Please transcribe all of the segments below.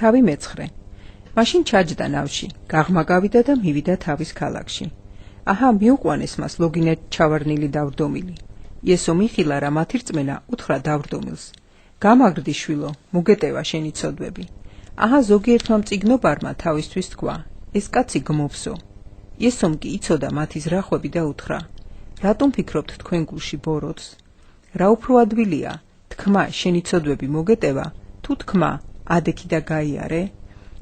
თავი მეცხრე. მაშინ ჩაჯდა ნავში, გაღმა გავიდა და მივიდა თავის ქალაქში. აჰა, მიუყვანეს მას ლოგინეთ ჩავარნილი დავრდომილი. იესო მიხილა რა მათი რწმენა უთხრა დავრდომილს. გამაგრდი შვილო, მოგეტევა შენი ცოდვები. აჰა, ზოგიერთმა მწიგნობარმა თავისთვის თქვა, ეს კაცი გმოვსო. იესომ კი იცოდა მათი ზრახვები და უთხრა, რატომ ფიქრობთ თქვენ გულში ბოროტს? რა უფრო ადვილია, თქმა შენი ცოდვები მოგეტევა, თუ თქმა ადექი და გაიარე?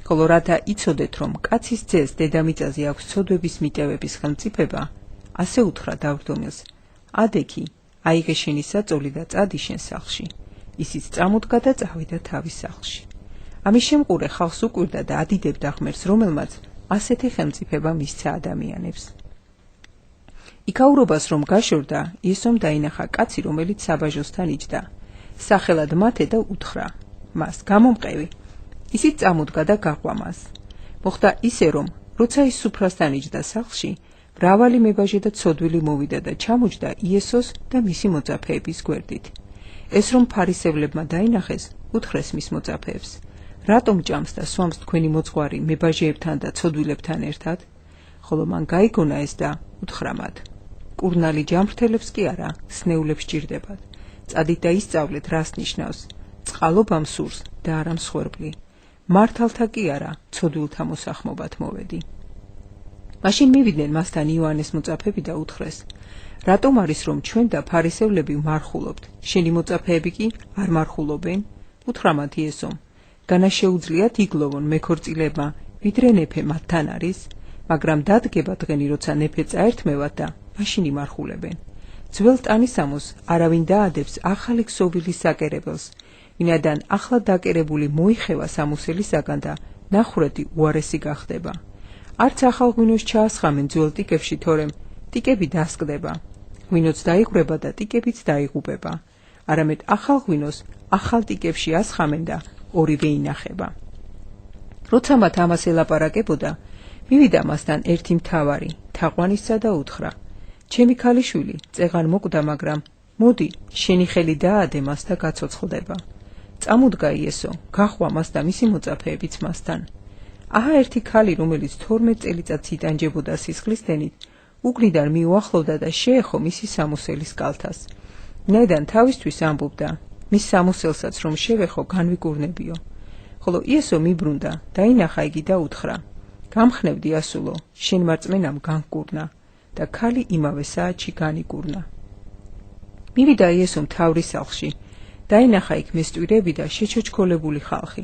ხოლო რათა იცოდეთ, რომ კაცის ძეს დედამიწაზე აქვს ცოდვების მიტევების ხელმწიფება, ასე უთხრა დავრდომილს, ადექი, აიღე შენი საწოლი და წადი შენ სახლში. ისიც წამოდგა და წავიდა თავის სახლში. ამის შემყურე ხალხს უკვირდა და ადიდებდა ღმერთს, რომელმაც ასეთი ხელმწიფება მისცა ადამიანებს. იქაურობას რომ გაშორდა, იესომ დაინახა კაცი, რომელიც საბაჟოსთან იჯდა. სახელად მათე და უთხრა მას, გამომყევი. ისიც წამოდგა და გაყვა მას. მოხდა ისე, რომ როცა ის სუფრასთან იჯდა სახლში, მრავალი მებაჟე და ცოდვილი მოვიდა და ჩამოჯდა იესოს და მისი მოწაფეების გვერდით. ეს რომ ფარისევლებმა დაინახეს, უთხრეს მის მოწაფეებს, რატომ ჭამს და სვამს თქვენი მოძღვარი მებაჟეებთან და ცოდვილებთან ერთად? ხოლო მან გაიგონა ეს და უთხრა მათ, კურნალი ჯამრთელებს კი არა, სნეულებს ჭირდებათ. წადით და ისწავლეთ, რას ნიშნავს წყალობა მსურს და არა მსხვერპლი. მართალთა კი არა, ცოდვილთა მოსახმობად მოვედი. მაშინ მივიდნენ მასთან იოანეს მოწაფეები და უთხრეს, რატომ არის რომ ჩვენ და ფარისევლები ვმარხულობთ, შენი მოწაფეები კი არ მარხულობენ? უთხრა მათ იესომ, განა შეუძლიათ იგლოვონ მეკორწილებმა, ვიდრე ნეფე მათთან არის, მაგრამ დადგება დღენი, როცა ნეფე წაერთმევათ და მაშინ იმარხულებენ. ძველ ტანისამოს არავინ დაადებს ახალი ქსოვილის საკერებელს, ვინაიდან ახლა დაკერებული მოიხევა სამოსელისაგან და ნახურეთი უარესი გახდება. არც ახალ ღვინოს ჩაასხამენ ძველ ტიკებში, თორემ ტიკები დასკდება. ღვინოც დაიღვრება და ტიკებიც დაიღუპება. არამედ ახალ ღვინოს ახალ ტიკებში ასხამენ და ორივე ინახება. როცა მათ ამას ელაპარაკებოდა, მივიდა მასთან ერთი მთავარი, თაყვანისცა და უთხრა, ჩემი ქალიშვილი წეღან მოკვდა, მაგრამ მოდი, შენი ხელი დაადე მას და გაცოცხლდება. წამოდგა იესო, გაყვა მას და მისი მოწაფეებიც მასთან. აჰა, ერთი ქალი, რომელიც 12 წელიწადს იტანჯებოდა სისხლისდენით, უკნიდან მიუახლოვდა და შეეხო მისი სამოსელის კალთას. ნედან თავისთვის ამბობდა, მის სამოსელსაც რომ შევეხო, განვიკურნებიო. ხოლო იესო მიბრუნდა, დაინახა იგი და უთხრა, გამხნევდი ასულო, შენ მარწმენამ განკურნა და ქალი იმავე საათში განიკურნა. მივიდა იესო მთავრის სახლში, დაინახა იქ მესტვირები და შეჩოჩქოლებული ხალხი.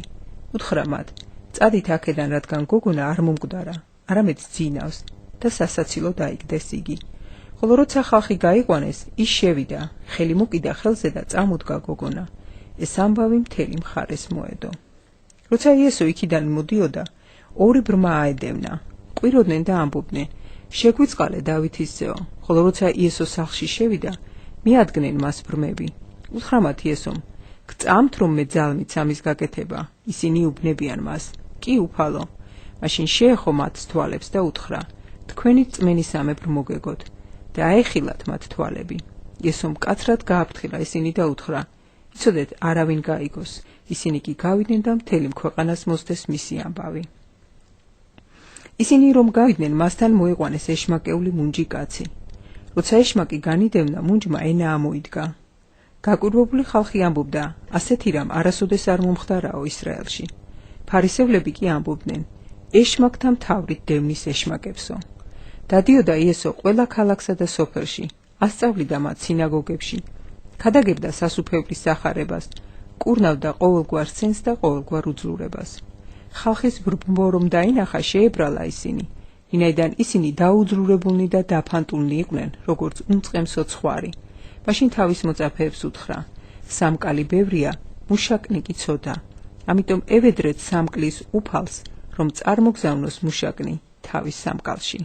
უთხრა მათ, წადით აქედან, რადგან გოგონა არ მომკვდარა, არამედ ძინავს და სასაცილო დაიგდეს იგი. ხოლო როცა ხალხი გაიყვანეს, ის შევიდა, ხელი მოკიდა ხელზე და წამოდგა გოგონა. ეს ამბავი მთელი მხარეს მოედო. როცა იესო იქიდან მოდიოდა, ორი ბრმა აედევნა, ყვიროდნენ და ამბობდნენ, შეგვიწყალე დავითის ძეო. ხოლო როცა იესო სახლში შევიდა, მიადგნენ მას ბრმები. უთხრა მათ იესომ, გწამთ რომ მე ძალმით ამის გაკეთება? ისინი უბნებიან მას, კი უფალო. მაშინ შეეხო მათ თვალებს და უთხრა, თქვენი წმენისამებრ მოგეგოთ და აეხილათ მათ თვალები. იესომ მკაცრად გააფრთხილა ისინი და უთხრა, იცოდეთ, არავინ გაიგოს. ისინი კი გავიდნენ და მთელი ქვეყანას მოსდეს მისი ამბავი. ისინი რომ გავიდნენ, მასთან მოიყვანეს ეშმაკეული მუნჯი კაცი. როცა ეშმაკი განიდევნა, მუნჯმა ენა ამოიდგა. გაკვირვებული ხალხი ამბობდა, ასეთი რამ არასოდეს არ მომხდარაო ისრაელში. ფარისევლები კი ამბობდნენ, ეშმაკთა მთავრით დევნის ეშმაკებსო. დადიოდა იესო ყველა ქალაქსა და სოფელში, ასწავლიდა მათ სინაგოგებში, ქადაგებდა სასუფევლის სახარებას, კურნავდა ყოველგვარ სცენს და ყოველგვარ უძლურებას. ხალხის ბრბო რომ დაინახა, შეებრალა ისინი, ვინაიდან ისინი დაუძლურებულნი და დაფანტულნი იყვნენ, როგორც უმწყემსო ცხვარი. მაშინ თავის მოწაფეებს უთხრა, სამკალი ბევრია, მუშაკნი კი ცოტა. ამიტომ ევედრეთ სამკლის უფალს, რომ წარმოგზავნოს მუშაკნი თავის სამკალში.